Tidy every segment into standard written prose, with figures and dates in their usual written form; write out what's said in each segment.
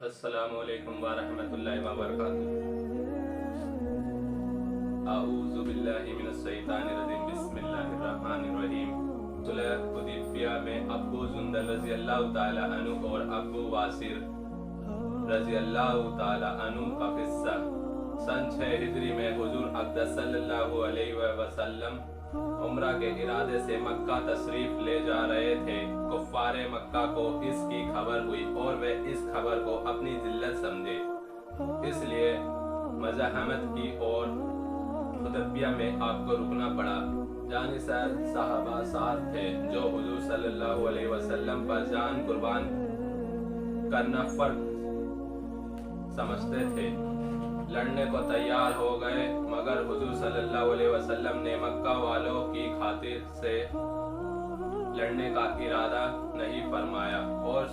السلام علیکم ورحمۃ اللہ وبرکاتہ۔ اعوذ باللہ من الشیطان الرجیم، بسم اللہ الرحمن الرحیم۔ صلح حدیبیہ میں ابو جندل رضی اللہ تعالی عنہ اور ابو واصر رضی اللہ تعالی عنہ کا قصہ۔ سن 6 ہجری میں حضور اقدس صلی اللہ علیہ وسلم عمرہ کے ارادے سے مکہ تشریف لے جا رہے تھے۔ کفار مکہ کو اس کی خبر ہوئی اور وہ اس خبر کو اپنی ذلت سمجھے، اس لیے مزاحمت کی اور حدیبیہ میں آپ کو رکنا پڑا۔ جانصار صحابہ ساتھ تھے جو حضور صلی اللہ علیہ وسلم پر جان قربان کرنا فرض سمجھتے تھے۔ لڑنے کو تیار ہو گئے، مگر حضور صلی اللہ علیہ وسلم نے مکہ والوں کی خاطر سے لڑنے کا ارادہ نہیں فرمایا اور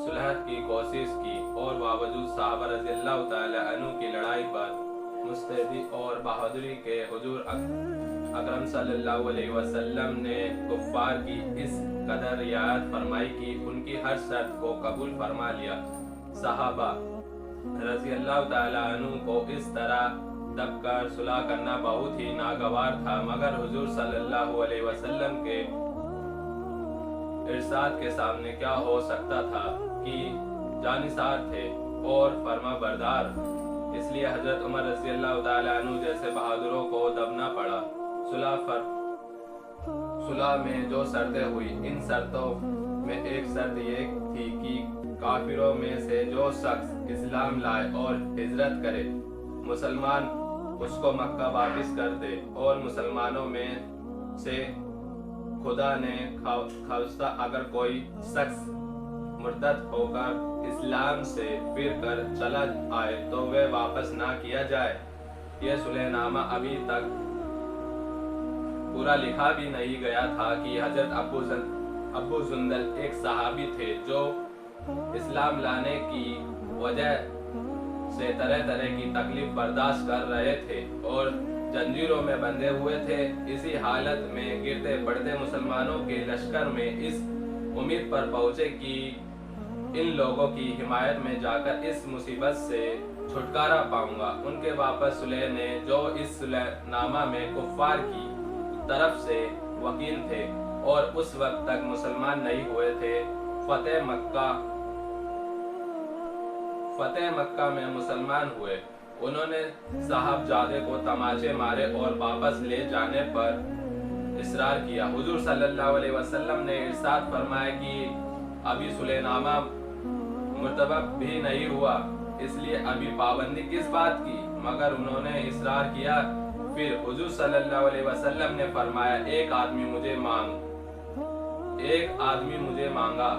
صلح کی کوشش کی، اور باوجود صحابہ رضی اللہ تعالی عنہ کی لڑائی پر مستعدی اور بہادری کے حضور اکرم صلی اللہ علیہ وسلم نے کفار کی اس قدر رعایت فرمائی کہ ان کی ہر شرط کو قبول فرما لیا۔ صحابہ رضی اللہ تعالی عنہ کو اس طرح دب کر صلح کرنا بہت ہی ناگوار تھا، مگر حضور صلی اللہ علیہ وسلم کے ارشاد کے سامنے کیا ہو سکتا تھا کہ جانثار تھے اور فرما بردار، اس لیے حضرت عمر رضی اللہ تعالی عنہ جیسے بہادروں کو دبنا پڑا۔ صلح میں جو شرطیں ہوئی، ان شرطوں میں ایک شرط یہ تھی کہ کافروں میں سے جو شخص اسلام لائے اور ہجرت کرے، مسلمان اس کو مکہ واپس کر دے، اور مسلمانوں میں سے خدا نے خواستہ اگر کوئی شخص مرتد ہو کر اسلام سے پھر کر چلا آئے تو وہ واپس نہ کیا جائے۔ یہ صلح نامہ ابھی تک پورا لکھا بھی نہیں گیا تھا کہ حضرت ابو جندل ایک صحابی تھے جو اسلام لانے کی وجہ سے طرح طرح کی تکلیف برداشت کر رہے تھے اور زنجیروں میں بندھے ہوئے تھے۔ اسی حالت میں گرتے پڑتے مسلمانوں کے لشکر میں اس امید پر پہنچے کہ ان لوگوں کی حمایت میں جا کر اس مصیبت سے چھٹکارا پاؤں گا۔ ان کے واپس صلح نے جو اس صلح نامہ میں کفار کی طرف سے وکیل تھے اور اس وقت تک مسلمان نہیں ہوئے تھے، فتح مکہ میں مسلمان ہوئے۔ انہوں نے صاحبزادے کو تماچے مارے اور واپس لے جانے پر اصرار کیا۔ حضور صلی اللہ علیہ وسلم نے ارشاد فرمایا کہ ابھی صلح نامہ مرتبہ بھی نہیں ہوا، اس لیے ابھی پابندی کس بات کی، مگر انہوں نے اصرار کیا۔ پھر حضور صلی اللہ علیہ وسلم نے فرمایا ایک آدمی مجھے مانگا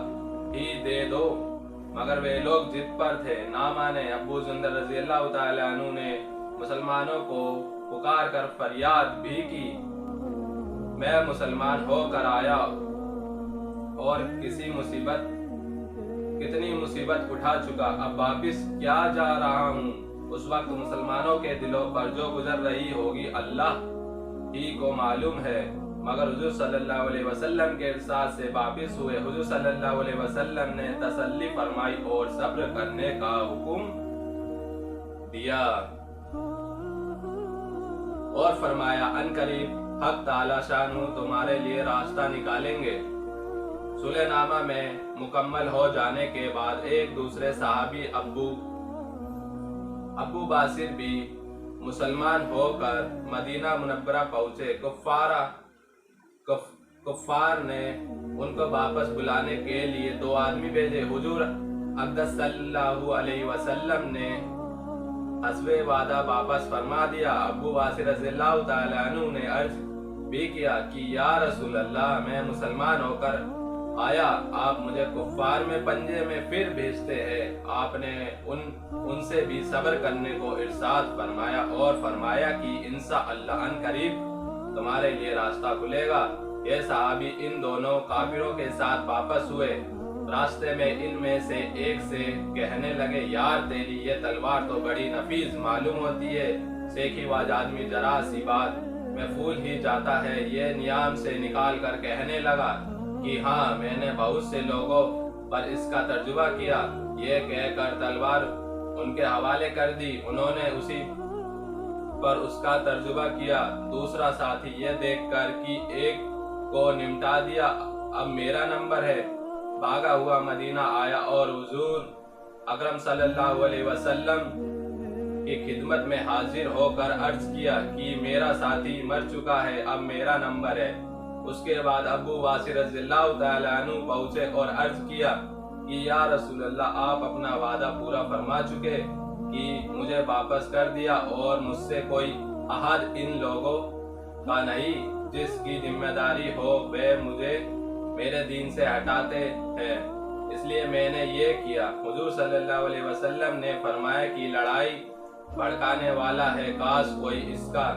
ہی دے دو، مگر وہ لوگ ضد پر تھے، نہ مانے۔ ابو جندل رضی اللہ تعالی عنہ نے مسلمانوں کو پکار کر فریاد بھی کی، میں مسلمان ہو کر آیا اور کتنی مصیبت اٹھا چکا، اب واپس کیا جا رہا ہوں۔ اس وقت مسلمانوں کے دلوں پر جو گزر رہی ہوگی اللہ ہی کو معلوم ہے، مگر حضور صلی اللہ علیہ وسلم کے ارشاد سے واپس ہوئے۔ حضور صلی اللہ علیہ وسلم نے تسلی فرمائی اور صبر کرنے کا حکم دیا اور فرمایا ان قریب حق تعالی شانہ تمہارے لیے راستہ نکالیں گے۔ صلح نامہ میں مکمل ہو جانے کے بعد ایک دوسرے صحابی ابو باصر بھی مسلمان ہو کر مدینہ منورہ پہنچے۔ کفار نے ان کو واپس بلانے کے لیے 2 آدمی بھیجے۔ حضور اقدس صلی اللہ علیہ وسلم نے حسب وعدہ واپس فرما دیا۔ ابو باصر رضی اللہ تعالی عنہ نے عرض بھی کیا کہ یا رسول اللہ، میں مسلمان ہو کر آیا، آپ مجھے کفار میں پنجے میں پھر بھیجتے ہیں۔ آپ نے ان سے بھی صبر کرنے کو ارشاد فرمایا اور فرمایا کہ انشاءاللہ ان قریب تمہارے لیے راستہ کھلے گا۔ یہ صحابی ان دونوں کافروں کے ساتھ واپس ہوئے۔ راستے میں ان میں سے ایک سے کہنے لگے، یار تیری یہ تلوار تو بڑی نفیس معلوم ہوتی ہے، سیکھی واج آدمی ذرا سی بات میں پھول ہی جاتا ہے۔ یہ نیام سے نکال کر کہنے لگا کہ ہاں، میں نے بہت سے لوگوں پر اس کا ترجمہ کیا، یہ کہہ کر تلوار ان کے حوالے کر دی۔ انہوں نے اسی پر اس کا ترجمہ کیا۔ دوسرا ساتھی یہ دیکھ کر کہ ایک کو نمٹا دیا، اب میرا نمبر ہے، بھاگا ہوا مدینہ آیا اور حضور اکرم صلی اللہ علیہ وسلم کی خدمت میں حاضر ہو کر عرض کیا کہ میرا ساتھی مر چکا ہے، اب میرا نمبر ہے۔ اس کے بعد ابو واصل رضی اللہ تعالیٰ عنہ پہنچے اور عرض کیا کہ یا رسول اللہ، آپ اپنا وعدہ پورا فرما چکے کہ مجھے واپس کر دیا اور مجھ سے کوئی عہد ان لوگوں کا نہیں جس کی ذمہ داری ہو وہ مجھے میرے دین سے ہٹاتے ہیں، اس لیے میں نے یہ کیا۔ حضور صلی اللہ علیہ وسلم نے فرمایا کہ لڑائی بھڑکانے والا ہے، کاش کوئی اس کا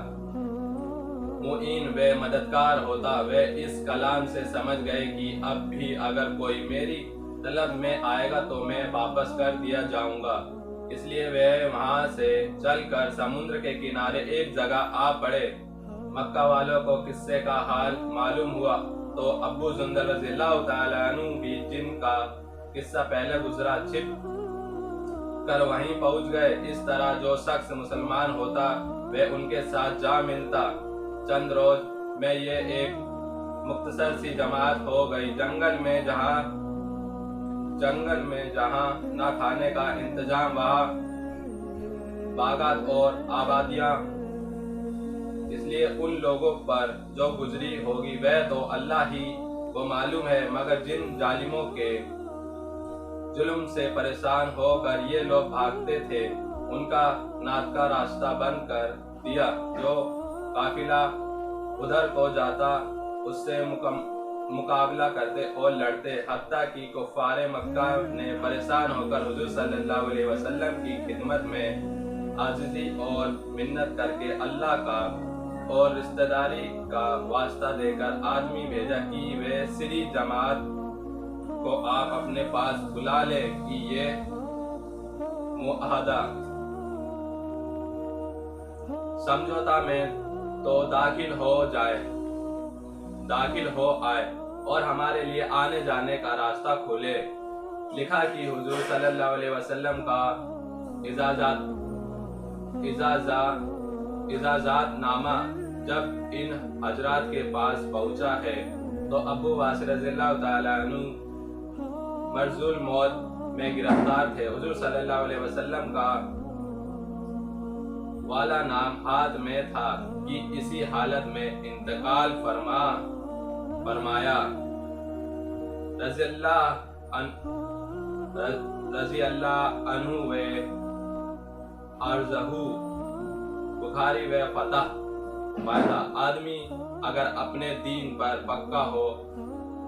معین و مددگار ہوتا۔ وہ اس کلام سے سمجھ گئے کہ اب بھی اگر کوئی میری طلب میں آئے گا تو میں واپس کر دیا جاؤں گا، اس لیے وہ وہاں سے چل کر سمندر کے کنارے ایک جگہ آ پڑے۔ مکہ والوں کو قصے کا حال معلوم ہوا تو ابو جندل رضی اللہ تعالیٰ عنہ بھی، جن کا قصہ پہلے گزرا، چھپ کر وہیں پہنچ گئے۔ اس طرح جو شخص مسلمان ہوتا وہ ان کے ساتھ جا ملتا۔ چند روز میں یہ ایک مختصر سی جماعت ہو گئی۔ جنگل میں جہاں نہ کھانے کا انتظام، وہاں باغات اور آبادیاں، اس لیے ان لوگوں پر جو گزری ہوگی وہ تو اللہ ہی کو معلوم ہے، مگر جن ظالموں کے ظلم سے پریشان ہو کر یہ لوگ بھاگتے تھے، ان کا ناطقہ راستہ بند کر دیا۔ جو قافلہ ادھر کو جاتا اس سے مقابلہ کرتے اور لڑتے، حتیٰ کہ کفار مکہ نے پریشان ہو کر حضور صلی اللہ علیہ وسلم کی خدمت میں عاجزی اور منت کر کے اللہ کا اور رشتہ داری کا واسطہ دے کر آدمی بھیجا کہ وہ سری جماعت کو آپ اپنے پاس بلا لے کہ یہ معاہدہ سمجھوتا میں تو داخل ہو آئے اور ہمارے لیے آنے جانے کا راستہ کھولے۔ لکھا کہ حضور صلی اللہ علیہ وسلم کا اجازت نامہ جب ان حضرات کے پاس پہنچا ہے تو ابو واصل رضی اللہ تعالیٰ عنہ مرضی الموت میں گرفتار تھے۔ حضور صلی اللہ علیہ وسلم کا والا نام ہاتھ میں تھا کہ اسی حالت میں انتقال فرمایا۔ رضی اللہ عنہ و ارضہ بخاری و فتح۔ فائدہ: آدمی اگر اپنے دین پر پکا ہو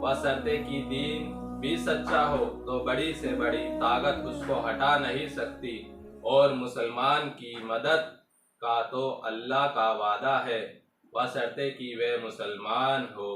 بشرطے کہ دین بھی سچا ہو تو بڑی سے بڑی طاقت اس کو ہٹا نہیں سکتی، اور مسلمان کی مدد کا تو اللہ کا وعدہ ہے بشرطے کہ وہ مسلمان ہو۔